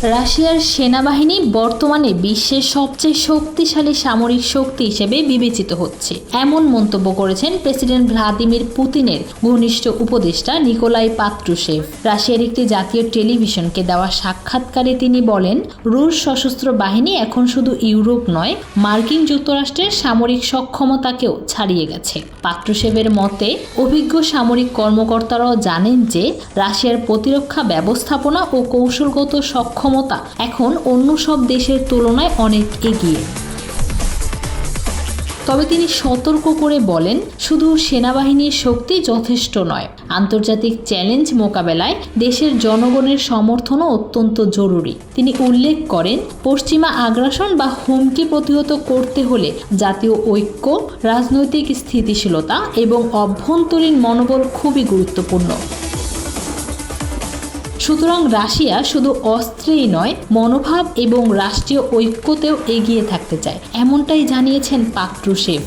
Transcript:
রাশিয়ার সেনাবাহিনী বর্তমানে বিশ্বের সবচেয়ে শক্তিশালী সামরিক শক্তি হিসেবে বিবেচিত হচ্ছে, এমন মন্তব্য করেছেন প্রেসিডেন্ট ভ্লাদিমির পুতিনের ঘনিষ্ঠ উপদেষ্টা নিকোলাই পাত্রুশেভ। রাশিয়ার একটি জাতীয় টেলিভিশনকে দেওয়া সাক্ষাৎকারে তিনি বলেন, রুশ সশস্ত্র বাহিনী এখন শুধু ইউরোপ নয়, মার্কিন যুক্তরাষ্ট্রের সামরিক সক্ষমতাকেও ছাড়িয়ে গেছে। পাত্রুশেভের মতে, অভিজ্ঞ সামরিক কর্মকর্তারাও জানেন যে রাশিয়ার প্রতিরক্ষা ব্যবস্থাপনা ও কৌশলগত সক্ষমতা এখন অন্য সব দেশের তুলনায় অনেক এগিয়ে। তবে তিনি সতর্ক করে বলেন, শুধু সেনাবাহিনীর শক্তি যথেষ্ট নয়, আন্তর্জাতিক চ্যালেঞ্জ মোকাবেলায় দেশের জনগণের সমর্থনও অত্যন্ত জরুরি। তিনি উল্লেখ করেন, পশ্চিমা আগ্রাসন বা হুমকি প্রতিহত করতে হলে জাতীয় ঐক্য, রাজনৈতিক স্থিতিশীলতা এবং অভ্যন্তরীণ মনোবল খুবই গুরুত্বপূর্ণ। সুতরাং রাশিয়া শুধু অস্ত্রেই নয়, মনোভাব এবং রাষ্ট্রীয় ঐক্যতেও এগিয়ে থাকতে চায়, এমনটাই জানিয়েছেন পাত্রুশেভ।